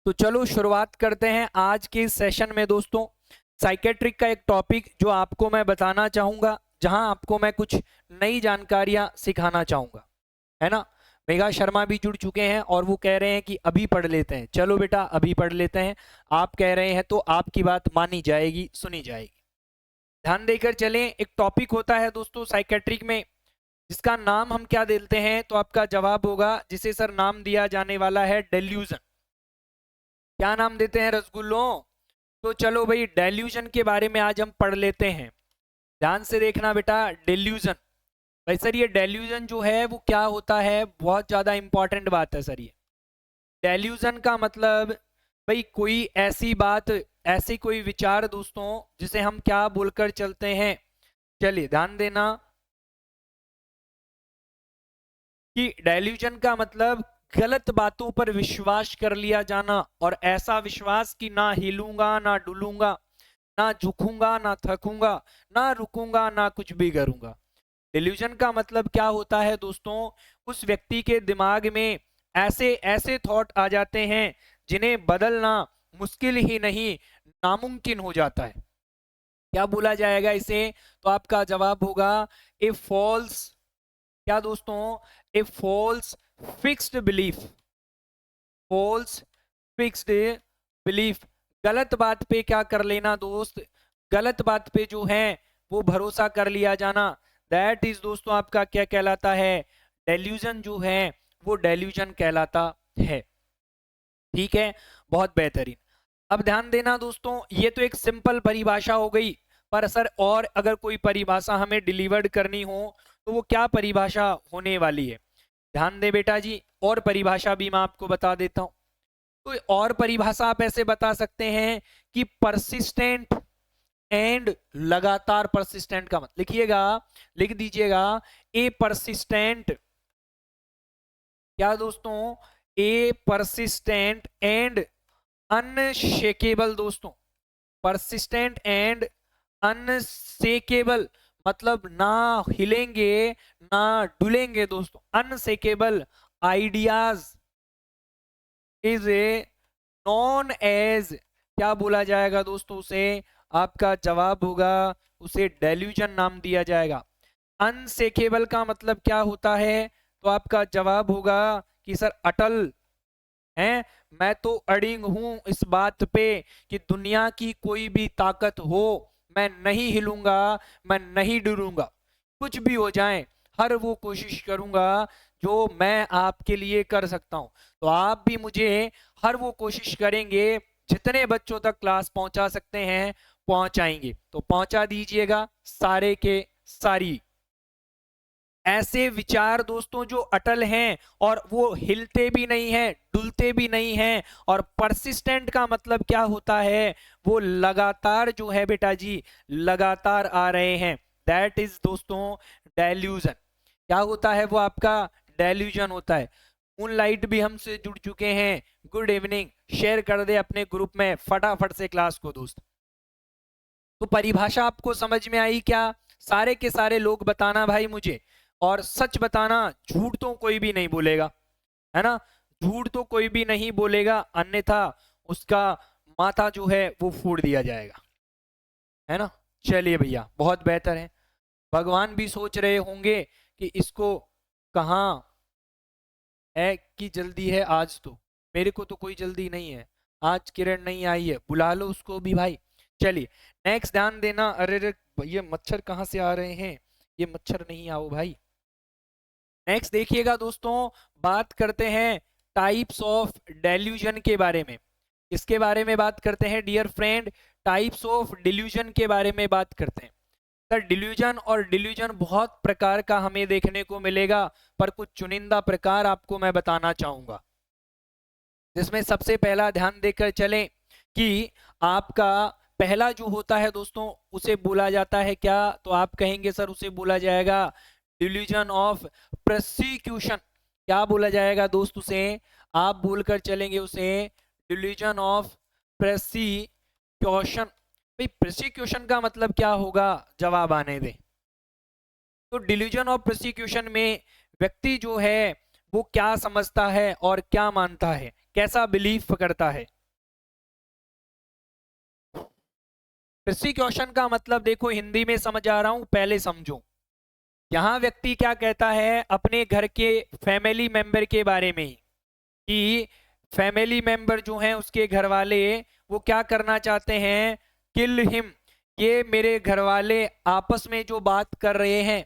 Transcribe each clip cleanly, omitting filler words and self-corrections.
तो चलो शुरुआत करते हैं आज के सेशन में दोस्तों। साइकेट्रिक का एक टॉपिक जो आपको मैं बताना चाहूंगा, जहां आपको मैं कुछ नई जानकारियां सिखाना चाहूंगा, है ना। मेघा शर्मा भी जुड़ चुके हैं और वो कह रहे हैं कि अभी पढ़ लेते हैं। चलो बेटा अभी पढ़ लेते हैं। आप कह रहे हैं तो आपकी बात मानी जाएगी, सुनी जाएगी। ध्यान देकर चलें। एक टॉपिक होता है दोस्तों साइकेट्रिक में, जिसका नाम हम क्या देते हैं, तो आपका जवाब होगा जिसे सर नाम दिया जाने वाला है डेल्यूजन। क्या नाम देते हैं रसगुल्लों? तो चलो भाई डेल्यूजन के बारे में आज हम पढ़ लेते हैं। ध्यान से देखना बेटा, डेल्यूजन। भाई सर ये डेल्यूजन जो है वो क्या होता है, बहुत ज्यादा इंपॉर्टेंट बात है सर ये। डेल्यूजन का मतलब भाई कोई ऐसी बात, ऐसी कोई विचार दोस्तों जिसे हम क्या बोलकर चलते हैं। चलिए ध्यान देना कि डेल्यूजन का मतलब गलत बातों पर विश्वास कर लिया जाना, और ऐसा विश्वास कि ना हिलूंगा ना डुलूंगा, ना झुकूंगा ना थकूंगा, ना रुकूंगा ना कुछ भी करूंगा। डिल्यूजन का मतलब क्या होता है दोस्तों, उस व्यक्ति के दिमाग में ऐसे ऐसे थॉट आ जाते हैं जिन्हें बदलना मुश्किल ही नहीं नामुमकिन हो जाता है। क्या बोला जाएगा इसे? तो आपका जवाब होगा ए फॉल्स, क्या दोस्तों, a false fixed belief. False fixed belief, गलत बात पे क्या कर लेना दोस्त, गलत बात पे जो है वो भरोसा कर लिया जाना। दैट इज दोस्तों आपका क्या कहलाता है, डेल्यूजन जो है वो डेल्यूजन कहलाता है। ठीक है, बहुत बेहतरीन। अब ध्यान देना दोस्तों, ये तो एक सिंपल परिभाषा हो गई, पर सर और अगर कोई परिभाषा हमें डिलीवर्ड करनी हो तो वो क्या परिभाषा होने वाली है? ध्यान दे बेटा जी, और परिभाषा भी मैं आपको बता देता हूं। तो और परिभाषा आप ऐसे बता सकते हैं कि परसिस्टेंट एंड लगातार। परसिस्टेंट का मतलब लिखिएगा, लिख दीजिएगा, ए परसिस्टेंट, क्या दोस्तों, ए परसिस्टेंट एंड अनशेकेबल दोस्तों। परसिस्टेंट एंड अनशेकेबल मतलब ना हिलेंगे ना डुलेंगे दोस्तों। Unshakeable ideas is a non age, क्या बोला जाएगा दोस्तों उसे? आपका जवाब होगा उसे डेल्यूजन नाम दिया जाएगा। अनसेकेबल का मतलब क्या होता है? तो आपका जवाब होगा कि सर अटल है। मैं तो अड़िंग हूं इस बात पे कि दुनिया की कोई भी ताकत हो, मैं नहीं हिलूंगा, मैं नहीं डरूंगा, कुछ भी हो जाए, हर वो कोशिश करूंगा जो मैं आपके लिए कर सकता हूं। तो आप भी मुझे हर वो कोशिश करेंगे, जितने बच्चों तक क्लास पहुंचा सकते हैं पहुंचाएंगे, तो पहुंचा दीजिएगा सारे के सारी। ऐसे विचार दोस्तों जो अटल हैं और वो हिलते भी नहीं हैं, डुलते भी नहीं हैं। और परसिस्टेंट का मतलब क्या होता है? वो लगातार जो है बेटा जी, लगातार आ रहे हैं। दैट इज दोस्तों डेल्यूजन। क्या होता है वो? आपका डेल्यूजन होता है। मूनलाइट भी हमसे जुड़ चुके हैं, गुड इवनिंग। शेयर कर दे अपने ग्रुप में फटाफट से क्लास को दोस्त। तो परिभाषा आपको समझ में आई क्या? सारे के सारे लोग बताना भाई मुझे, और सच बताना, झूठ तो कोई भी नहीं बोलेगा, है ना। झूठ तो कोई भी नहीं बोलेगा, अन्यथा उसका माथा जो है वो फोड़ दिया जाएगा, है ना। चलिए भैया बहुत बेहतर है। भगवान भी सोच रहे होंगे कि इसको कहाँ है कि जल्दी है आज, तो मेरे को तो कोई जल्दी नहीं है, आज किरण नहीं आई है, बुला लो उसको भी भाई। चलिए नेक्स्ट ध्यान देना। अरे रे, ये मच्छर कहाँ से आ रहे हैं, ये मच्छर नहीं आओ भाई। नेक्स्ट देखिएगा दोस्तों, बात करते हैं टाइप्स ऑफ डेल्यूजन के बारे में। इसके बारे में बात करते हैं dear friend, types of delusion के बारे में बात करते हैं। सर डिल्यूजन और डिल्यूजन बहुत प्रकार का हमें देखने को मिलेगा, पर कुछ चुनिंदा प्रकार आपको मैं बताना चाहूंगा, जिसमें सबसे पहला ध्यान देकर चलें कि आपका पहला जो होता है दोस्तों उसे बोला जाता है क्या? तो आप कहेंगे सर उसे बोला जाएगा डिल्यूजन ऑफ प्रोसिक्यूशन। क्या बोला जाएगा दोस्त उसे? आप बोलकर चलेंगे उसे डिल्यूजन ऑफ प्रोसिक्यूशन। भाई प्रोसिक्यूशन का मतलब क्या होगा, जवाब आने दें। तो डिल्यूजन ऑफ प्रोसिक्यूशन में व्यक्ति जो है वो क्या समझता है और क्या मानता है, कैसा बिलीफ करता है। प्रोसिक्यूशन का मतलब देखो हिंदी में समझ आ रहा हूं, पहले समझो। यहाँ व्यक्ति क्या कहता है अपने घर के फैमिली मेंबर के बारे में कि फैमिली मेंबर जो हैं उसके घर वाले वो क्या करना चाहते हैं, किल हिम, ये मेरे घर वाले आपस में जो बात कर रहे हैं,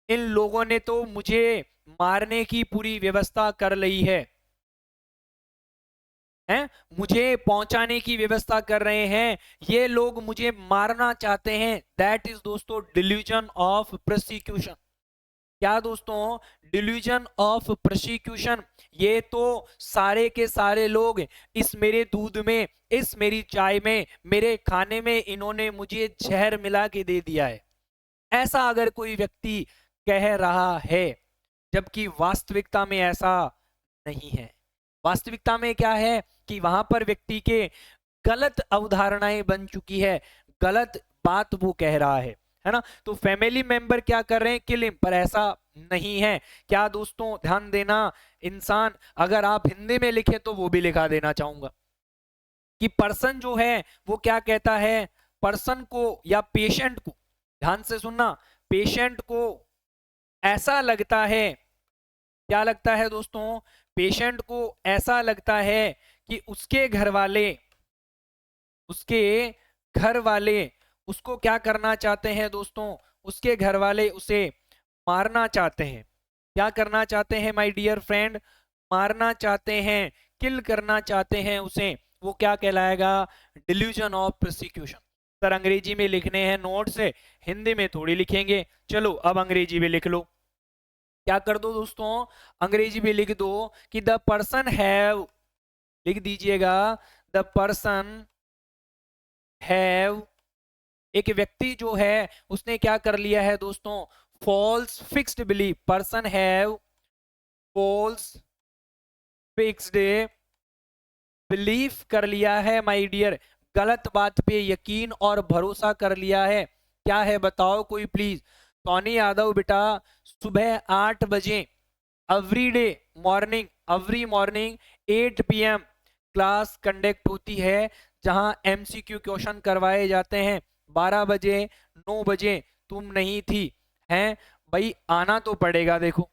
इन लोगों ने तो मुझे मारने की पूरी व्यवस्था कर ली है, हैं मुझे पहुंचाने की व्यवस्था कर रहे हैं, ये लोग मुझे मारना चाहते हैं। दैट इज दोस्तों डिल्यूजन ऑफ प्रोसिक्यूशन। क्या दोस्तों, डिल्यूजन ऑफ प्रोसिक्यूशन। ये तो सारे के सारे लोग इस मेरे दूध में, इस मेरी चाय में, मेरे खाने में इन्होंने मुझे जहर मिला के दे दिया है, ऐसा अगर कोई व्यक्ति कह रहा है, जबकि वास्तविकता में ऐसा नहीं है। वास्तविकता में क्या है कि वहां पर व्यक्ति के गलत अवधारणाएं बन चुकी है, गलत बात वो कह रहा है ना। तो फैमिली मेंबर क्या कर रहे हैं, किलिंग, पर ऐसा नहीं है। क्या दोस्तों ध्यान देना, इंसान, अगर आप हिंदी में लिखे तो वो भी लिखा देना चाहूंगा कि पर्सन जो है वो क्या कहता है, पर्सन को या पेशेंट को, ध्यान से सुनना, पेशेंट को ऐसा लगता है, क्या लगता है दोस्तों, पेशेंट को ऐसा लगता है कि उसके घर वाले उसको क्या करना चाहते हैं दोस्तों, उसके घर वाले उसे मारना चाहते हैं। क्या करना चाहते हैं माय डियर फ्रेंड, मारना चाहते हैं, किल करना चाहते हैं उसे। वो क्या कहलाएगा, डिल्यूजन ऑफ प्रोसिक्यूशन। सर अंग्रेजी में लिखने हैं नोट से, हिंदी में थोड़ी लिखेंगे। चलो अब अंग्रेजी में लिख लो। क्या कर दो दोस्तों, अंग्रेजी में लिख दो कि द पर्सन हैव, लिख दीजिएगा द पर्सन हैव, एक व्यक्ति जो है उसने क्या कर लिया है दोस्तों, false fixed belief, person have false fixed belief कर लिया है माय डियर, गलत बात पे यकीन और भरोसा कर लिया है। क्या है बताओ कोई प्लीज। टॉनी यादव बेटा, सुबह 8 बजे every day morning, every morning 8 PM class conduct होती है जहां MCQ क्वेश्चन करवाए जाते हैं। 12 बजे 9 बजे तुम नहीं थी, हैं भाई, आना तो पड़ेगा देखो।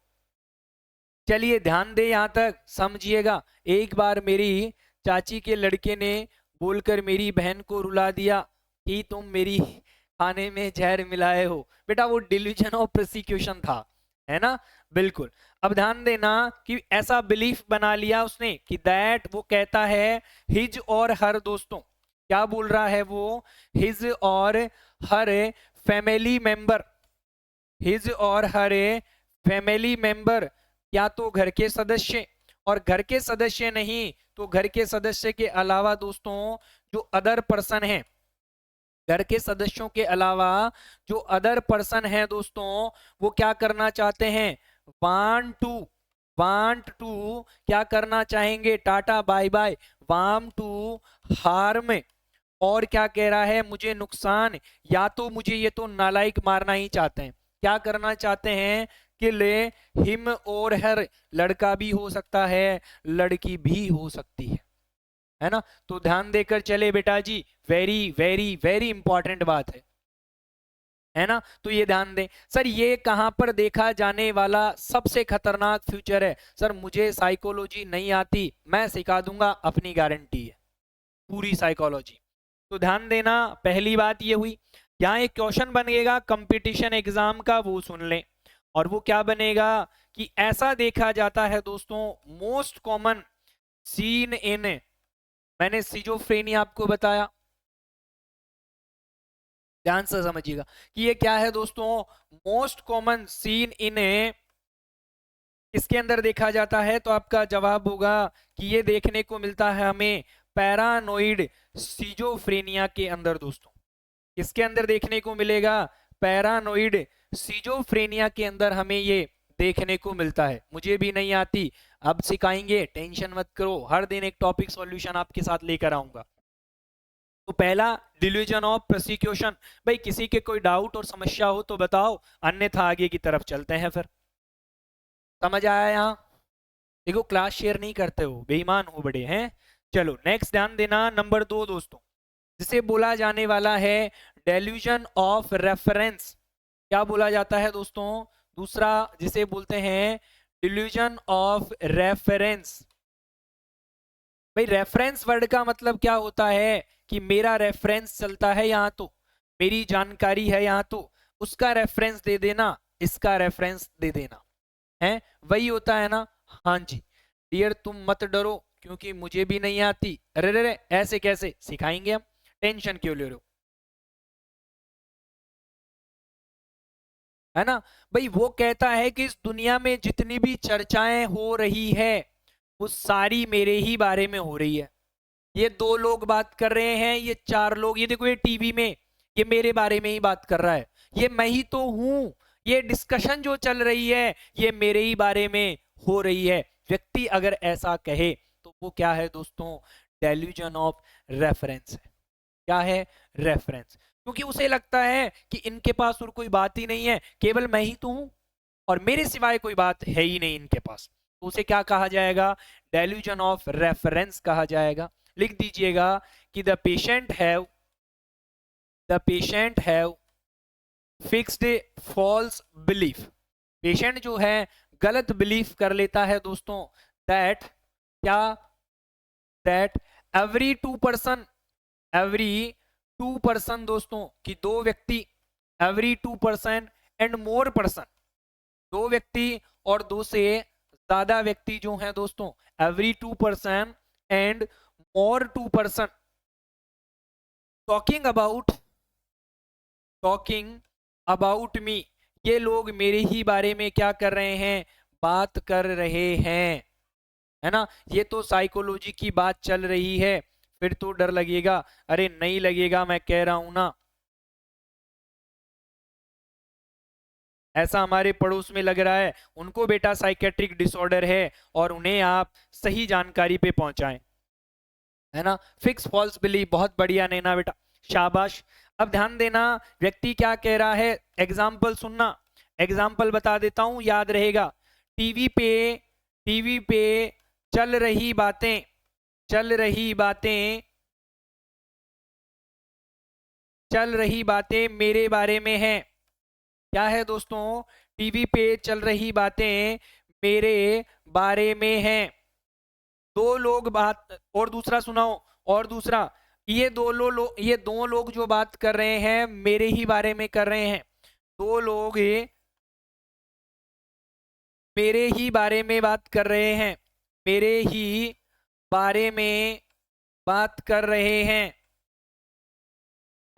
चलिए ध्यान दे, यहां तक समझिएगा। एक बार मेरी चाची के लड़के ने बोलकर मेरी बहन को रुला दिया कि तुम मेरी खाने में जहर मिलाए हो। बेटा वो डिल्यूजन ऑफ प्रोसिक्यूशन था, है ना, बिल्कुल। अब ध्यान देना कि ऐसा बिलीफ बना लिया उसने कि दैट, वो कहता है हिज और हर, दोस्तों क्या बोल रहा है वो, हिज और हर फैमिली मेंबर, हिज और हर फैमिली मेंबर, या तो घर के सदस्य, और घर के सदस्य नहीं तो घर के सदस्य के अलावा दोस्तों जो अदर पर्सन है, घर के सदस्यों के अलावा जो अदर पर्सन है दोस्तों, वो क्या करना चाहते हैं, वांट टू क्या करना चाहेंगे, tata bye bye, want to harm, और क्या कह रहा है, मुझे नुकसान, या तो मुझे ये तो नालायक मारना ही चाहते हैं, क्या करना चाहते हैं, कि ले हिम और हर, लड़का भी हो सकता है लड़की भी हो सकती है ना। तो ध्यान देकर चले बेटा जी, वेरी वेरी वेरी इंपॉर्टेंट बात है ना। तो ये ध्यान दें। सर ये कहां पर देखा जाने वाला सबसे खतरनाक फ्यूचर है, सर मुझे साइकोलॉजी नहीं आती, मैं सिखा दूंगा, अपनी गारंटी है, पूरी साइकोलॉजी। तो ध्यान देना, पहली बात ये हुई। यहाँ एक क्वेश्चन बनेगा कंपटीशन एग्जाम का, वो सुन लें। और वो क्या बनेगा कि ऐसा देखा जाता है दोस्तों, मोस्ट कॉमन सीन इन, मैंने सिजोफ्रेनिया आपको बताया, ध्यान से समझिएगा कि ये क्या है दोस्तों, मोस्ट कॉमन सीन इन इसके अंदर देखा जाता है। तो आपका जवाब होगा कि ये देखने को मिलता है हमें पैरानोइड सिजोफ्रेनिया के अंदर दोस्तों। इसके अंदर देखने को मिलेगा पैरानोइड सिजोफ्रेनिया के अंदर हमें ये देखने को मिलता है। मुझे भी नहीं आती, अब सिखाएंगे, टेंशन मत करो, हर दिन एक टॉपिक सॉल्यूशन आपके साथ लेकर आऊंगा। तो पहला डिल्यूजन ऑफ प्रोसिक्यूशन। भाई किसी के कोई डाउट और समस्या हो तो बताओ, अन्यथा आगे की तरफ चलते हैं फिर। समझ आया यहाँ? देखो क्लास शेयर नहीं करते हो, बेईमान हो बड़े हैं। चलो नेक्स्ट ध्यान देना, नंबर 2 दोस्तों, जिसे बोला जाने वाला है डेल्यूजन ऑफ रेफरेंस। क्या बोला जाता है दोस्तों? दूसरा जिसे बोलते हैं डिल्यूजन ऑफ रेफरेंस। भाई रेफरेंस वर्ड का मतलब क्या होता है कि मेरा रेफरेंस चलता है यहाँ, तो मेरी जानकारी है यहाँ, तो उसका रेफरेंस दे देना, इसका रेफरेंस दे देना, है वही होता है ना। हाँ जी डियर तुम मत डरो क्योंकि मुझे भी नहीं आती। अरे रे रे, ऐसे कैसे सिखाएंगे हम, टेंशन क्यों ले रहे हो, है ना। भाई वो कहता है कि इस दुनिया में जितनी भी चर्चाएं हो रही है वो सारी मेरे ही बारे में हो रही है। ये दो लोग बात कर रहे हैं, ये चार लोग, ये देखो ये टीवी में, ये मेरे बारे में ही बात कर रहा है, ये मैं ही तो हूं। ये डिस्कशन जो चल रही है ये मेरे ही बारे में हो रही है। व्यक्ति अगर ऐसा कहे तो वो क्या है दोस्तों? डेल्यूजन ऑफ रेफरेंस है। क्या है? रेफरेंस। क्योंकि उसे लगता है कि इनके पास और कोई बात ही नहीं है, केवल मैं ही तो हूं और मेरे सिवाय कोई बात है ही नहीं इनके पास, तो उसे क्या कहा जाएगा? डेल्यूजन ऑफ रेफरेंस कहा जाएगा। लिख दीजिएगा कि the patient have fixed false belief. Patient जो है गलत बिलीफ कर लेता है दोस्तों, दैट क्या, दैट एवरी टू पर्सन दोस्तों, कि दो व्यक्ति, एवरी 2% एंड मोर पर्सन, दो व्यक्ति और दो से ज्यादा व्यक्ति जो हैं दोस्तों, every 2% and more 2% talking about me, ये लोग मेरे ही बारे में क्या कर रहे हैं? बात कर रहे हैं, है ना। ये तो साइकोलॉजी की बात चल रही है, फिर तो डर लगेगा। अरे नहीं लगेगा, मैं कह रहा हूं ना। ऐसा हमारे पड़ोस में लग रहा है, उनको बेटा साइकेट्रिक डिसऑर्डर है और उन्हें आप सही जानकारी पे पहुंचाएं, है ना। फिक्स फॉल्स बिलीफ, बहुत बढ़िया नैना बेटा, शाबाश। अब ध्यान देना व्यक्ति क्या कह रहा है, एग्जाम्पल सुनना। एग्जाम्पल बता देता हूं, याद रहेगा। टीवी पे चल रही बातें, चल रही बातें, चल रही बातें मेरे बारे में है। क्या है दोस्तों? टीवी पे चल रही बातें मेरे बारे में हैं। दो लोग बात, और दूसरा सुनाओ, और दूसरा, ये दो लोग जो बात कर रहे हैं मेरे ही बारे में कर रहे हैं। दो लोग ये मेरे ही बारे में बात कर रहे हैं, मेरे ही बारे में बात कर रहे हैं,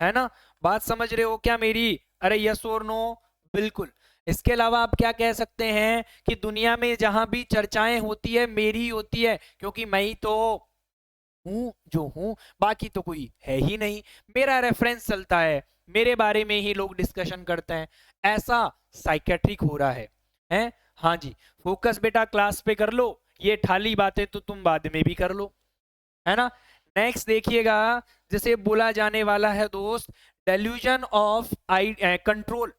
है ना। बात समझ रहे हो क्या मेरी? अरे यस और नो, बिल्कुल। इसके अलावा आप क्या कह सकते हैं कि दुनिया में जहां भी चर्चाएं होती है मेरी होती है, क्योंकि मैं ही तो हूं जो हूं, बाकी तो कोई है ही नहीं, मेरा रेफरेंस चलता है, मेरे बारे में ही लोग डिस्कशन करते हैं। ऐसा साइकेट्रिक हो रहा है? हाँ जी। फोकस बेटा क्लास पे कर लो, ये ठाली बातें तो तुम बाद में भी कर लो, है ना। नेक्स्ट देखिएगा, जिसे बोला जाने वाला है दोस्त डेल्यूजन ऑफ आई कंट्रोल,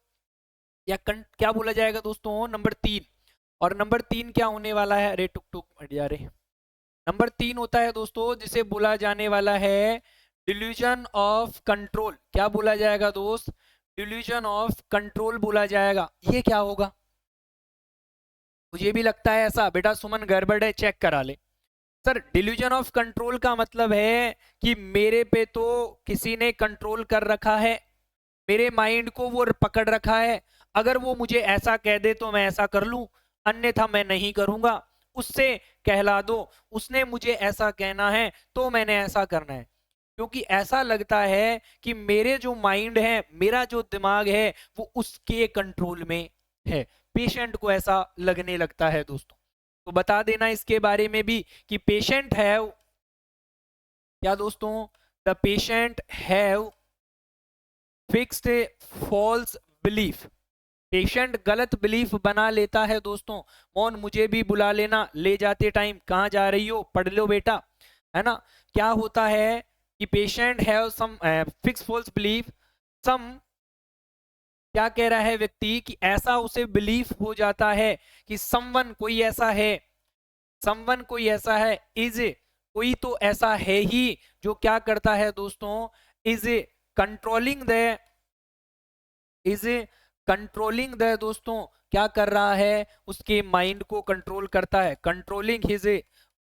या क्या बोला जाएगा दोस्तों? नंबर 3। और नंबर 3 क्या होने वाला है? अरे टुक टुक हट जा रे। नंबर 3 होता है दोस्तों जिसे बोला जाने वाला है डिल्यूजन ऑफ कंट्रोल। क्या बोला जाएगा दोस्त? डिल्यूजन ऑफ कंट्रोल बोला जाएगा। ये क्या होगा? मुझे भी लगता है ऐसा। बेटा सुमन गड़बड़ है, चेक करा ले। सर डिल्यूजन ऑफ कंट्रोल का मतलब है कि मेरे पे तो किसी ने कंट्रोल कर रखा है, मेरे माइंड को वो पकड़ रखा है। अगर वो मुझे ऐसा कह दे तो मैं ऐसा कर लूं, अन्यथा मैं नहीं करूंगा। उससे कहला दो, उसने मुझे ऐसा कहना है तो मैंने ऐसा करना है, क्योंकि ऐसा लगता है कि मेरे जो माइंड है, मेरा जो दिमाग है वो उसके कंट्रोल में है। पेशेंट को ऐसा लगने लगता है दोस्तों। तो बता देना इसके बारे में भी कि पेशेंट हैव क्या दोस्तों? The patient have fixed false belief. Patient गलत बिलीफ बना लेता है दोस्तों। मौन मुझे भी बुला लेना, ले जाते टाइम कहाँ जा रही हो, पढ़ लो बेटा, है ना। क्या होता है कि patient have some fix false belief, some, क्या कह रहा है व्यक्ति कि ऐसा उसे बिलीफ हो जाता है कि समवन कोई ऐसा है, समवन कोई ऐसा है, इज कोई तो ऐसा है ही जो क्या करता है दोस्तों? Is controlling the is controlling the दोस्तों, क्या कर रहा है, उसके माइंड को कंट्रोल करता है, कंट्रोलिंग हिज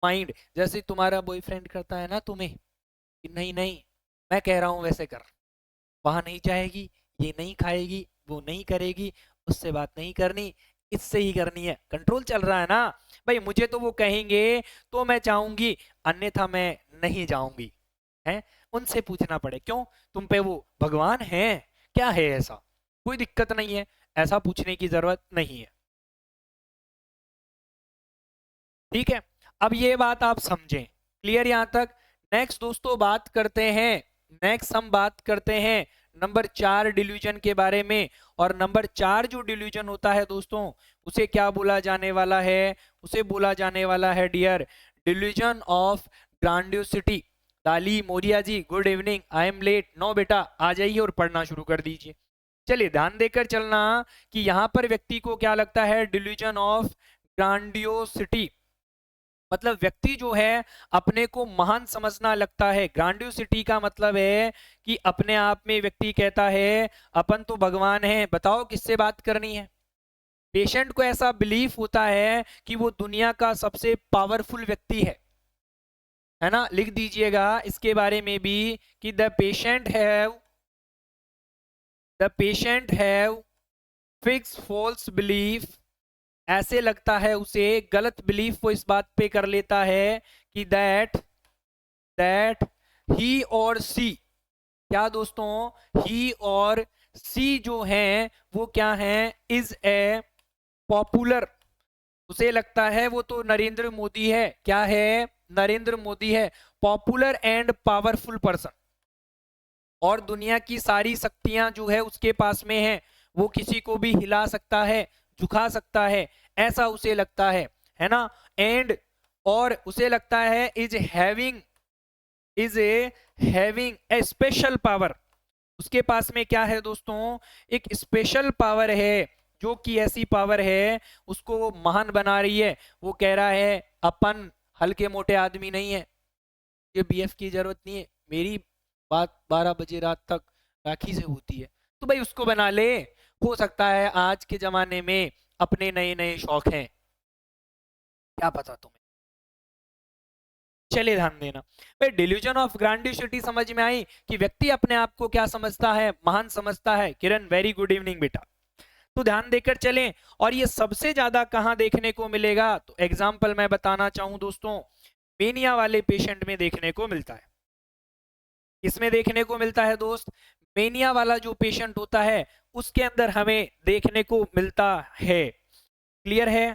माइंड। जैसे तुम्हारा बॉयफ्रेंड करता है ना तुम्हें कि नहीं नहीं मैं कह रहा हूं वैसे कर, वहां नहीं जाएगी, ये नहीं खाएगी, वो नहीं करेगी, उससे बात नहीं करनी, इससे ही करनी है, कंट्रोल चल रहा है ना भाई। मुझे तो वो कहेंगे तो मैं चाहूंगी, अन्यथा मैं नहीं जाऊंगी। है, उनसे पूछना पड़े क्यों, तुम पे वो भगवान है क्या, है ऐसा, कोई दिक्कत नहीं है, ऐसा पूछने की जरूरत नहीं है। ठीक है, अब ये बात आप समझें, क्लियर यहां तक। नेक्स्ट दोस्तों बात करते हैं, नेक्स्ट हम बात करते हैं नंबर 4 डिल्यूजन के बारे में। और नंबर 4 जो डिल्यूजन होता है दोस्तों, उसे क्या बोला जाने वाला है, उसे बोला जाने वाला है dear delusion of grandiosity. Dali Maurya ji good evening, I am late. No बेटा आ जाइए और पढ़ना शुरू कर दीजिए। चलिए ध्यान देकर चलना कि यहां पर व्यक्ति को क्या लगता है, डिल्यूजन ऑफ ग्रांडियोसिटी मतलब व्यक्ति जो है अपने को महान समझना लगता है। ग्रांडियोसिटी का मतलब है कि अपने आप में व्यक्ति कहता है अपन तो भगवान है, बताओ किससे बात करनी है। पेशेंट को ऐसा बिलीफ होता है कि वो दुनिया का सबसे पावरफुल व्यक्ति है ना। लिख दीजिएगा इसके बारे में भी कि the patient have fix false belief. ऐसे लगता है उसे, गलत बिलीफ वो इस बात पे कर लेता है कि दैट दैट ही और सी, क्या दोस्तों, ही और सी जो है वो क्या है, इज ए पॉपुलर। उसे लगता है वो तो नरेंद्र मोदी है, क्या है, नरेंद्र मोदी है, पॉपुलर एंड पावरफुल पर्सन, और दुनिया की सारी शक्तियां जो है उसके पास में है, वो किसी को भी हिला सकता है, झुका सकता है, ऐसा उसे लगता है ना। एंड और उसे लगता है is a having a special power, उसके पास में क्या है दोस्तों, एक स्पेशल पावर है, जो कि ऐसी पावर है उसको वो महान बना रही है। वो कह रहा है अपन हल्के मोटे आदमी नहीं है, ये बीएफ की जरूरत नहीं है, मेरी बात 12 बजे रात तक राखी से होती है, तो भाई उसको बना ले। हो सकता है आज के जमाने में अपने नए नए शौक हैं, क्या पता तुम्हें। चलिए ध्यान देना भाई, डिल्यूजन ऑफ ग्रैंडियोसिटी समझ में आई कि व्यक्ति अपने आप को क्या समझता है, महान समझता है। किरण वेरी गुड इवनिंग बेटा। तो ध्यान देकर चलें, और ये सबसे ज्यादा कहां देखने को मिलेगा, तो एग्जाम्पल मैं बताना चाहूं दोस्तों, मेनिया वाले पेशेंट में देखने को मिलता है। किसमें देखने को मिलता है दोस्त, मेनिया वाला जो पेशेंट होता है उसके अंदर हमें देखने को मिलता है। क्लियर है,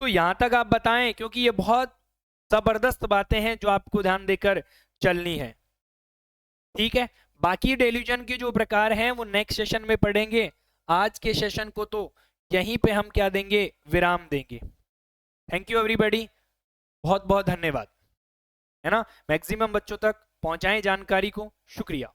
तो यहां तक आप बताएं, क्योंकि ये बहुत जबरदस्त बातें हैं जो आपको ध्यान देकर चलनी है। ठीक है, बाकी डेल्यूजन के जो प्रकार हैं वो नेक्स्ट सेशन में पढ़ेंगे। आज के सेशन को तो यहीं पे हम क्या देंगे, विराम देंगे। थैंक यू एवरीबॉडी, बहुत बहुत धन्यवाद, है ना। मैक्सिमम बच्चों तक पहुंचाएं जानकारी को, शुक्रिया।